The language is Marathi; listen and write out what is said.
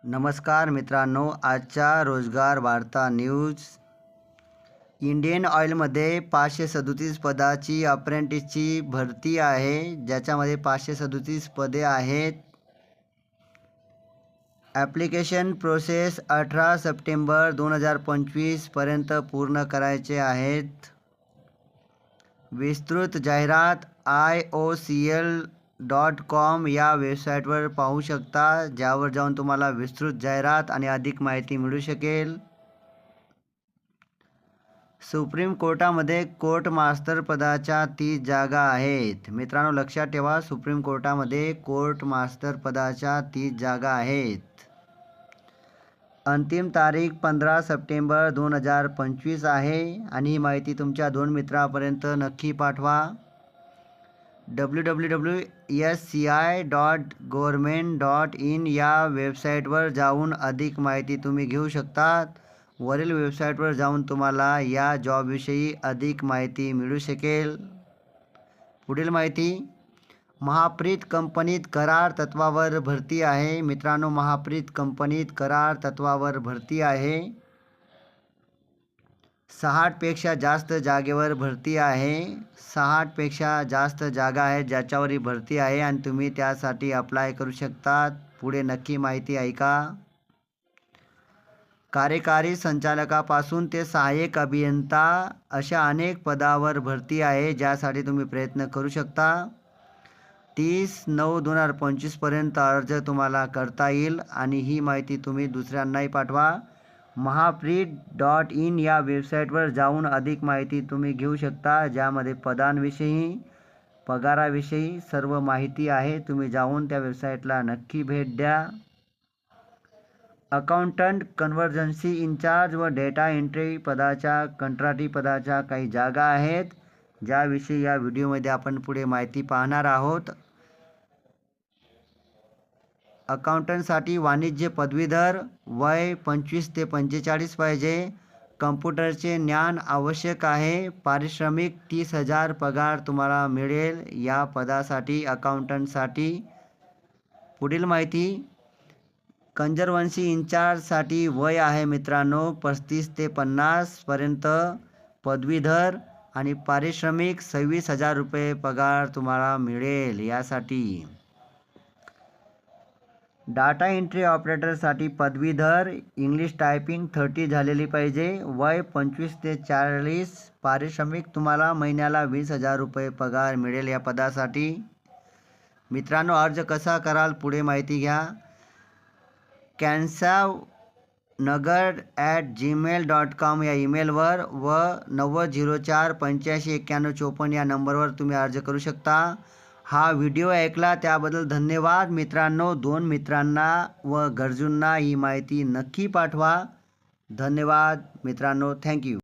नमस्कार मित्रांनो, आजच्या रोजगार वार्ता न्यूज. इंडियन ऑइलमध्ये 537 पदाची अप्रेंटिसची भरती आहे, ज्याच्यामध्ये 537 पदे आहेत. ॲप्लिकेशन प्रोसेस 18 सप्टेंबर 2025 पर्यंत पूर्ण करायचे आहेत. विस्तृत जाहिरात IOCL.com या वेबसाईटवर पाहू शकता, ज्यावर जाऊन तुम्हाला विस्तृत जाहिरात आणि अधिक माहिती मिळू शकेल. सुप्रीम कोर्टामध्ये कोर्ट मास्टर पदाच्या 30 जागा आहेत. मित्रांनो, लक्षात ठेवा, सुप्रीम कोर्टामध्ये कोर्ट मास्टर पदाच्या 30 जागा आहेत. अंतिम तारीख 15 सप्टेंबर 2025 आहे आणि ही माहिती तुमच्या 2 मित्रांपर्यंत नक्की पाठवा. www.sci.government.in या वेबसाईटवर जाऊन अधिक माहिती तुम्ही घेऊ शकता. वरील वेबसाईटवर जाऊन तुम्हाला या जॉबविषयी अधिक माहिती मिळू शकेल. पुढील माहिती, महाप्रीत कंपनीत करार तत्वावर भरती आहे. मित्रांनो, महाप्रीत कंपनीत करार तत्वावर भरती आहे. 60 पेक्षा जास्त जागेवर भरती आहे. 60 पेक्षा जास्त जागा आहेत ज्याच्यावर ही भरती आहे आणि तुम्ही त्यासाठी अप्लाय करू शकता. पुढे नक्की माहिती ऐका. कार्यकारी संचालकापासून ते सहाय्यक अभियंता अशा अनेक पदावर भरती आहे, ज्यासाठी तुम्ही प्रयत्न करू शकता. 30/9/2025 पर्यंत अर्ज तुम्हाला करता येईल आणि ही माहिती तुम्ही दुसऱ्यांनाही पाठवा. महाप्रीत.in या वेबसाईटवर जाऊन अधिक माहिती तुम्ही घेऊ शकता, ज्यामध्ये पदांविषयी, पगाराविषयी सर्व माहिती आहे. तुम्ही जाऊन त्या वेबसाईटला नक्की भेट द्या. अकाउंटंट कन्व्हर्जन्सी इन्चार्ज व डेटा एंट्री पदाच्या कंत्राटी पदाच्या काही जागा आहेत, ज्याविषयी या व्हिडिओमध्ये आपण पुढे माहिती पाहणार आहोत. अकाउंटंटसाठी वाणिज्य पदवीधर, वय 25 ते 45 पाहिजे. कम्प्युटरचे ज्ञान आवश्यक आहे. पारिश्रमिक 30,000 पगार तुम्हाला मिळेल या पदासाठी, अकाउंटंटसाठी. पुढील माहिती, कंजर्वन्सी इन्चार्जसाठी वय आहे मित्रांनो 35 ते 50 पर्यंत, पदवीधर आणि पारिश्रमिक 26,000 रुपये पगार तुम्हाला मिळेल यासाठी. डाटा एंट्री ऑपरेटरसाठी पदवीधर, इंग्लिश टायपिंग 30 झालेली पाहिजे, वय 25 ते 40, पारिश्रमिक तुम्हाला महिन्याला 20,000 रुपये पगार मिळेल या पदासाठी. मित्रांनो, अर्ज कसा कराल पुढे माहिती घ्या. cansavnagar@gmail.com या ईमेलवर व 9004859154 या नंबरवर तुम्ही अर्ज करू शकता. हा व्हिडिओ ऐकला त्याबद्दल धन्यवाद मित्रांनो. 2 मित्रांना व गरजूंना ही माहिती नक्की पाठवा. धन्यवाद मित्रांनो. थँक्यू.